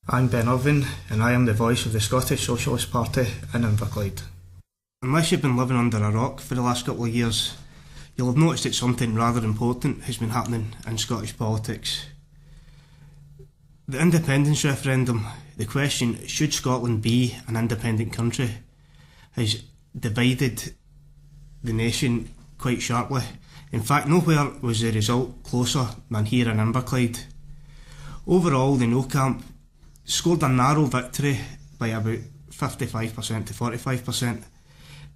I'm Beinn Irbhinn, and I am the voice of the Scottish Socialist Party in Inverclyde. Unless you've been living under a rock for the last couple of years, you'll have noticed that something rather important has been happening in Scottish politics. The independence referendum, the question, should Scotland be an independent country, has divided the nation quite sharply. In fact, nowhere was the result closer than here in Inverclyde. Overall, the No camp scored a narrow victory by about 55% to 45%,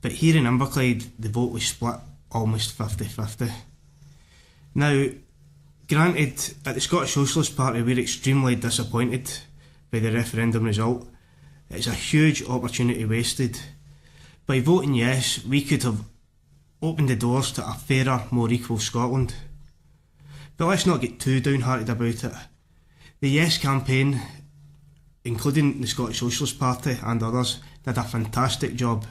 but here in Inverclyde the vote was split almost 50-50. Now, granted, at the Scottish Socialist Party we're extremely disappointed by the referendum result. It's a huge opportunity wasted. By voting yes, we could have opened the doors to a fairer, more equal Scotland. But let's not get too downhearted about it. The Yes campaign, including the Scottish Socialist Party and others, did a fantastic job.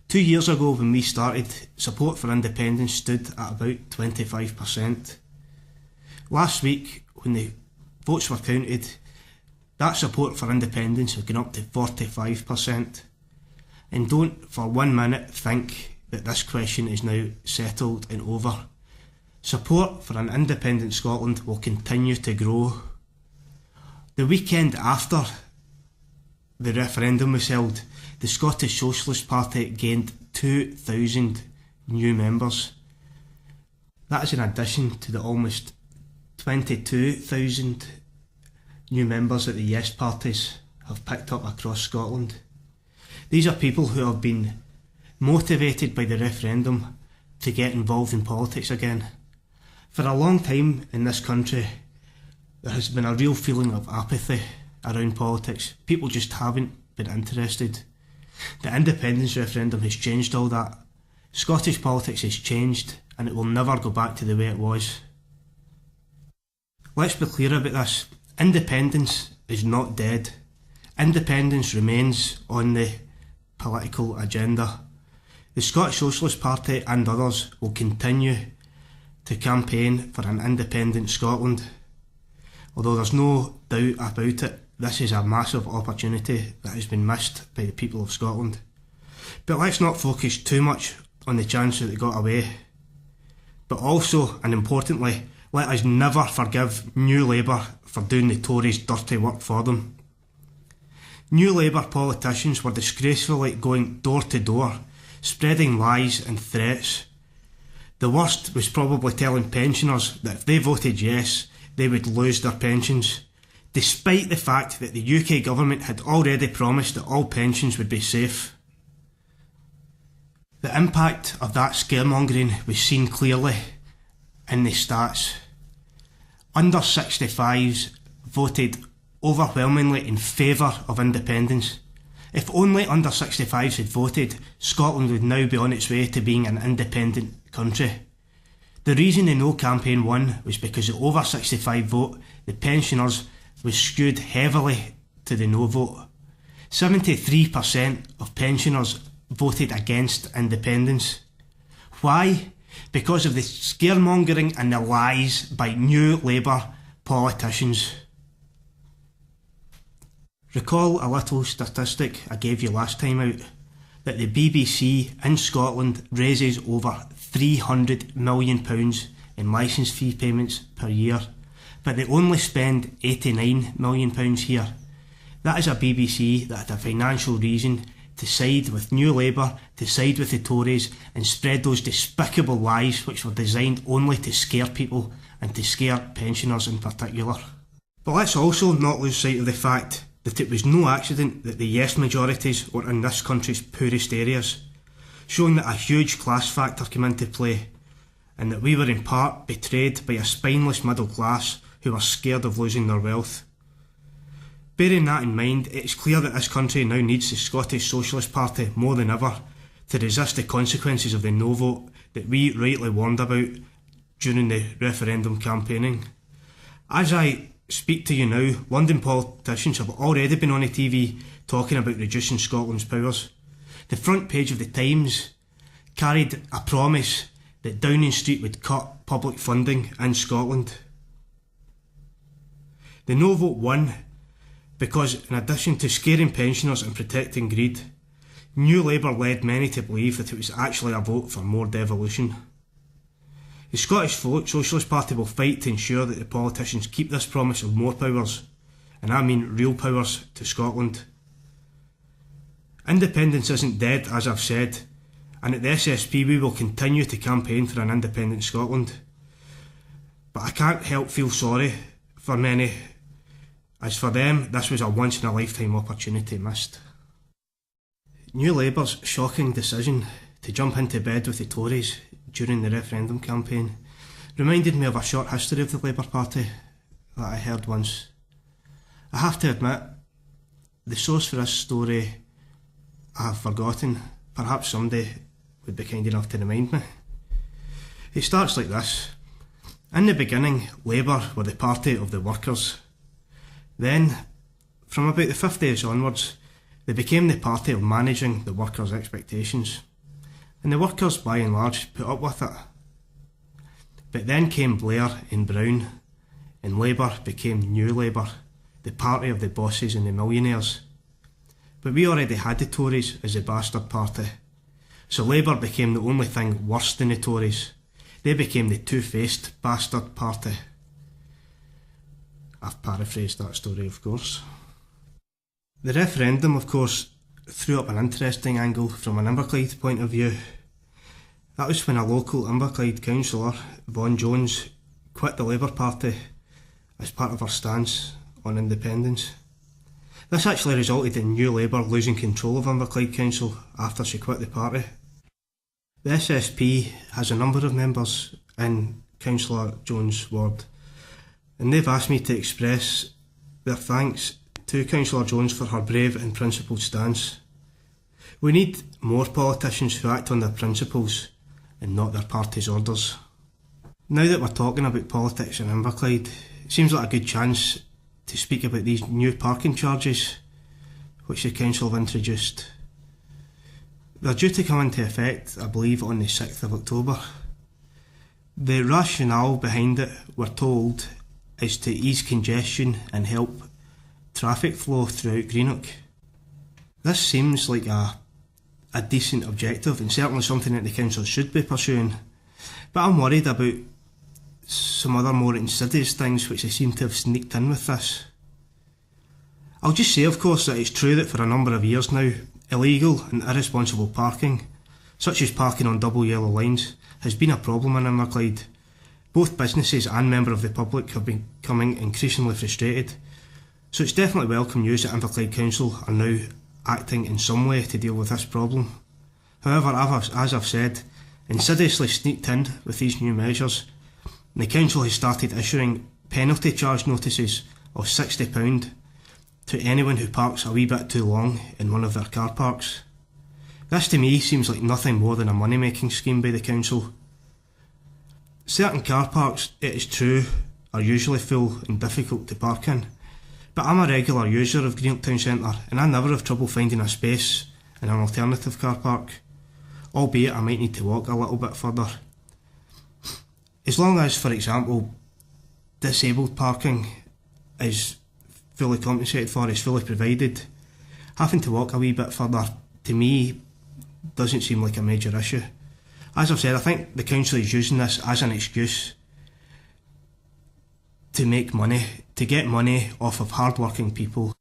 2 years ago when we started, support for independence stood at about 25%. Last week, when the votes were counted, that support for independence had gone up to 45%. And don't for 1 minute think that this question is now settled and over. Support for an independent Scotland will continue to grow. The weekend after the referendum was held, the Scottish Socialist Party gained 2,000 new members. That is in addition to the almost 22,000 new members that the Yes parties have picked up across Scotland. These are people who have been motivated by the referendum to get involved in politics again. For a long time in this country, there has been a real feeling of apathy around politics. People just haven't been interested. The independence referendum has changed all that. Scottish politics has changed and it will never go back to the way it was. Let's be clear about this. Independence is not dead. Independence remains on the political agenda. The Scottish Socialist Party and others will continue to campaign for an independent Scotland. Although there's no doubt about it, this is a massive opportunity that has been missed by the people of Scotland. But let's not focus too much on the chance that they got away. But also, and importantly, let us never forgive New Labour for doing the Tories' dirty work for them. New Labour politicians were disgracefully going door to door, spreading lies and threats. The worst was probably telling pensioners that if they voted yes, they would lose their pensions, despite the fact that the UK government had already promised that all pensions would be safe. The impact of that scaremongering was seen clearly in the stats. Under 65s voted overwhelmingly in favour of independence. If only under 65s had voted, Scotland would now be on its way to being an independent country. The reason the No campaign won was because the over 65 vote, the pensioners, was skewed heavily to the No vote. 73% of pensioners voted against independence. Why? Because of the scaremongering and the lies by New Labour politicians. Recall a little statistic I gave you last time out, that the BBC in Scotland raises over £300 million in licence fee payments per year, but they only spend £89 million here. That is a BBC that had a financial reason to side with New Labour, to side with the Tories and spread those despicable lies which were designed only to scare people and to scare pensioners in particular. But let's also not lose sight of the fact that it was no accident that the Yes majorities were in this country's poorest areas, showing that a huge class factor came into play and that we were in part betrayed by a spineless middle class who were scared of losing their wealth. Bearing that in mind, it is clear that this country now needs the Scottish Socialist Party more than ever to resist the consequences of the No vote that we rightly warned about during the referendum campaigning. As I speak to you now, London politicians have already been on the TV talking about reducing Scotland's powers. The front page of the Times carried a promise that Downing Street would cut public funding in Scotland. The No vote won, because in addition to scaring pensioners and protecting greed, New Labour led many to believe that it was actually a vote for more devolution. The Scottish Socialist Party will fight to ensure that the politicians keep this promise of more powers, and I mean real powers, to Scotland. Independence isn't dead, as I've said, and at the SSP we will continue to campaign for an independent Scotland. But I can't help feel sorry for many, as for them this was a once-in-a-lifetime opportunity missed. New Labour's shocking decision to jump into bed with the Tories during the referendum campaign reminded me of a short history of the Labour Party that I heard once. I have to admit, the source for this story I have forgotten. Perhaps somebody would be kind enough to remind me. It starts like this. In the beginning, Labour were the party of the workers. Then, from about the 50s onwards, they became the party of managing the workers' expectations. And the workers, by and large, put up with it. But then came Blair and Brown, and Labour became New Labour, the party of the bosses and the millionaires. But we already had the Tories as the bastard party, so Labour became the only thing worse than the Tories. They became the two-faced bastard party. I've paraphrased that story, of course. The referendum, of course, threw up an interesting angle from an Inverclyde point of view. That was when a local Inverclyde councillor, Vaughan Jones, quit the Labour Party as part of her stance on independence. This actually resulted in New Labour losing control of Inverclyde Council after she quit the party. The SSP has a number of members in Councillor Jones' ward, and they've asked me to express their thanks to Councillor Jones for her brave and principled stance. We need more politicians who act on their principles and not their party's orders. Now that we're talking about politics in Inverclyde, it seems like a good chance to speak about these new parking charges which the council have introduced. They're due to come into effect, I believe, on the 6th of October. The rationale behind it, we're told, is to ease congestion and help traffic flow throughout Greenock. This seems like a decent objective and certainly something that the council should be pursuing, but I'm worried about some other more insidious things which they seem to have sneaked in with this. I'll just say, of course, that it's true that for a number of years now, illegal and irresponsible parking, such as parking on double yellow lines, has been a problem in Inverclyde. Both businesses and members of the public have been becoming increasingly frustrated, so it's definitely welcome news that Inverclyde Council are now acting in some way to deal with this problem. However, as I've said, insidiously sneaked in with these new measures, the council has started issuing penalty charge notices of £60 to anyone who parks a wee bit too long in one of their car parks. This to me seems like nothing more than a money-making scheme by the council. Certain car parks, it is true, are usually full and difficult to park in, but I'm a regular user of Greenock Town Centre and I never have trouble finding a space in an alternative car park, albeit I might need to walk a little bit further. As long as, for example, disabled parking is fully compensated for, is fully provided, having to walk a wee bit further, to me, doesn't seem like a major issue. As I've said, I think the council is using this as an excuse to make money, to get money off of hard-working people.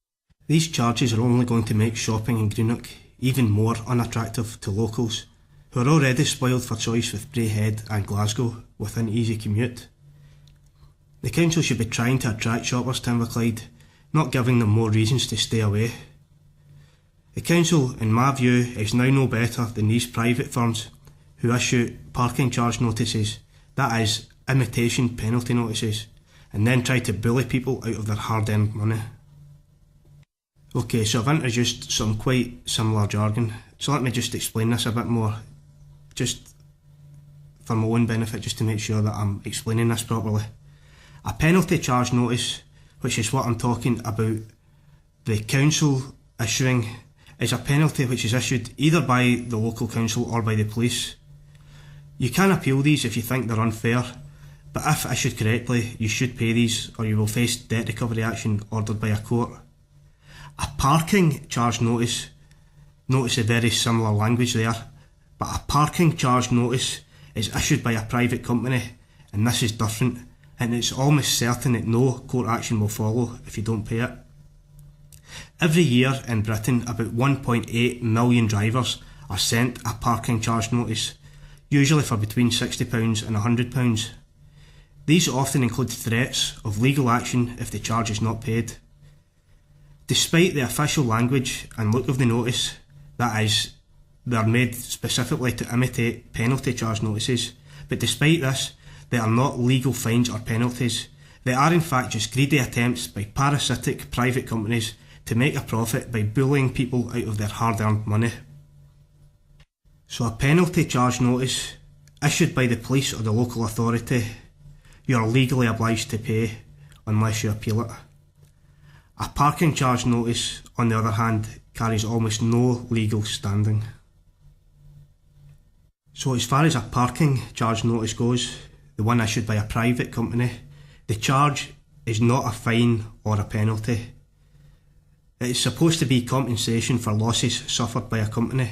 These charges are only going to make shopping in Greenock even more unattractive to locals, who are already spoiled for choice with Braehead and Glasgow within easy commute. The council should be trying to attract shoppers to Inverclyde, not giving them more reasons to stay away. The council, in my view, is now no better than these private firms who issue parking charge notices, that is, imitation penalty notices, and then try to bully people out of their hard-earned money. Okay, so I've introduced some quite similar jargon, so let me just explain this a bit more, just for my own benefit, just to make sure that I'm explaining this properly. A penalty charge notice, which is what I'm talking about, the council issuing, is a penalty which is issued either by the local council or by the police. You can appeal these if you think they're unfair, but if issued correctly, you should pay these or you will face debt recovery action ordered by a court. A parking charge notice a very similar language there, but a parking charge notice is issued by a private company, and this is different, and it's almost certain that no court action will follow if you don't pay it. Every year in Britain, about 1.8 million drivers are sent a parking charge notice, usually for between £60 and £100. These often include threats of legal action if the charge is not paid. Despite the official language and look of the notice, that is, they are made specifically to imitate penalty charge notices, but despite this, they are not legal fines or penalties. They are in fact just greedy attempts by parasitic private companies to make a profit by bullying people out of their hard-earned money. So a penalty charge notice, issued by the police or the local authority, you are legally obliged to pay unless you appeal it. A parking charge notice, on the other hand, carries almost no legal standing. So as far as a parking charge notice goes, the one issued by a private company, the charge is not a fine or a penalty. It is supposed to be compensation for losses suffered by a company,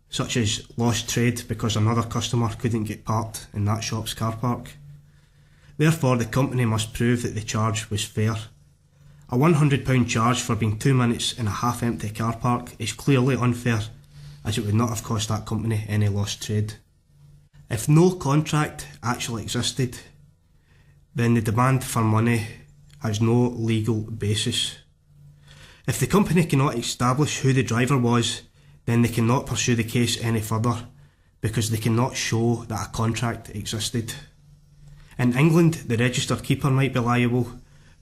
such as lost trade because another customer couldn't get parked in that shop's car park. Therefore, the company must prove that the charge was fair. A £100 charge for being 2 minutes in a half-empty car park is clearly unfair, as it would not have cost that company any lost trade. If no contract actually existed, then the demand for money has no legal basis. If the company cannot establish who the driver was, then they cannot pursue the case any further, because they cannot show that a contract existed. In England, the registered keeper might be liable,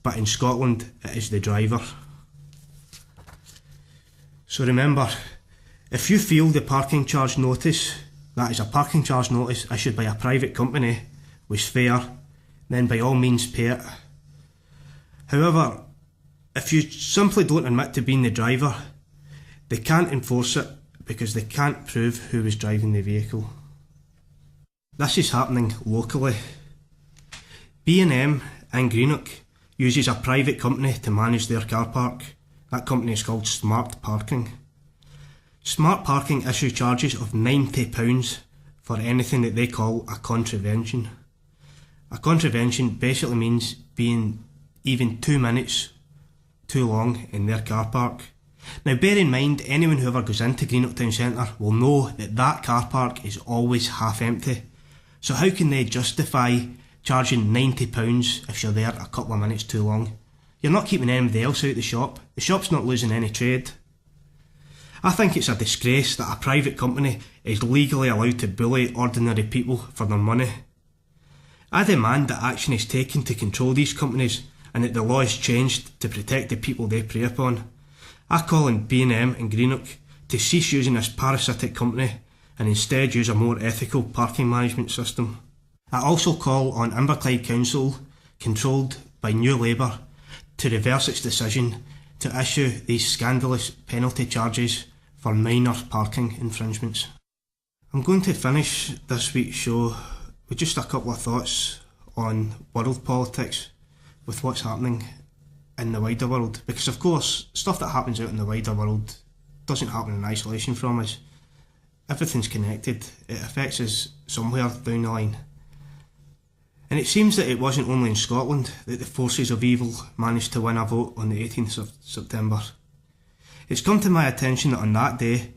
but in Scotland it is the driver. So remember, if you feel the parking charge notice, that is a parking charge notice issued by a private company, was fair, then by all means pay it. However, if you simply don't admit to being the driver, they can't enforce it because they can't prove who was driving the vehicle. This is happening locally. Beinn Irbhinn in Greenock uses a private company to manage their car park. That company is called Smart Parking. Smart Parking issue charges of £90 for anything that they call a contravention. A contravention basically means being even 2 minutes too long in their car park. Now bear in mind, anyone who ever goes into Greenock Town Centre will know that that car park is always half empty. So how can they justify charging £90 if you're there a couple of minutes too long? You're not keeping anybody else out the shop. The shop's not losing any trade. I think it's a disgrace that a private company is legally allowed to bully ordinary people for their money. I demand that action is taken to control these companies and that the law is changed to protect the people they prey upon. I call on Beinn Irbhinn and Greenock to cease using this parasitic company and instead use a more ethical parking management system. I also call on Inverclyde Council, controlled by New Labour, to reverse its decision to issue these scandalous penalty charges for minor parking infringements. I'm going to finish this week's show with just a couple of thoughts on world politics, with what's happening in the wider world, because of course stuff that happens out in the wider world doesn't happen in isolation from us. Everything's connected. It affects us somewhere down the line. And it seems that it wasn't only in Scotland that the forces of evil managed to win a vote on the 18th of September. It's come to my attention that on that day,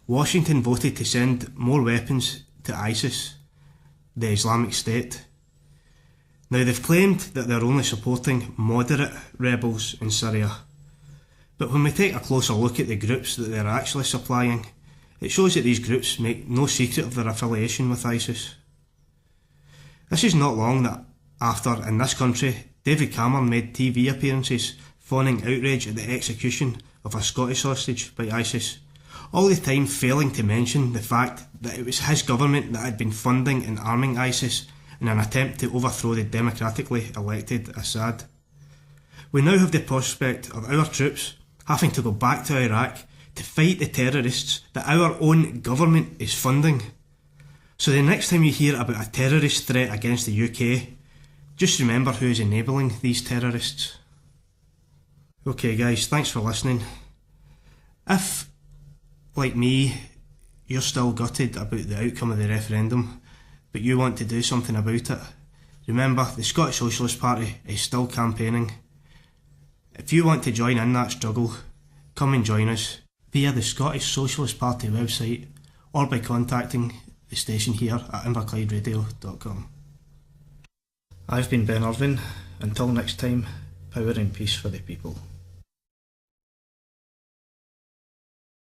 Washington voted to send more weapons to ISIS, the Islamic State. Now they've claimed that they're only supporting moderate rebels in Syria, but when we take a closer look at the groups that they're actually supplying, it shows that these groups make no secret of their affiliation with ISIS. This is not long that after, in this country, David Cameron made TV appearances fawning outrage at the execution of a Scottish hostage by ISIS, all the time failing to mention the fact that it was his government that had been funding and arming ISIS in an attempt to overthrow the democratically elected Assad. We now have the prospect of our troops having to go back to Iraq to fight the terrorists that our own government is funding. So the next time you hear about a terrorist threat against the UK, just remember who is enabling these terrorists. Okay guys, thanks for listening. If, like me, you're still gutted about the outcome of the referendum, but you want to do something about it, remember the Scottish Socialist Party is still campaigning. If you want to join in that struggle, come and join us via the Scottish Socialist Party website or by contacting the station here at inverclyderadio.com. I've been Beinn Irbhinn. Until next time, power and peace for the people.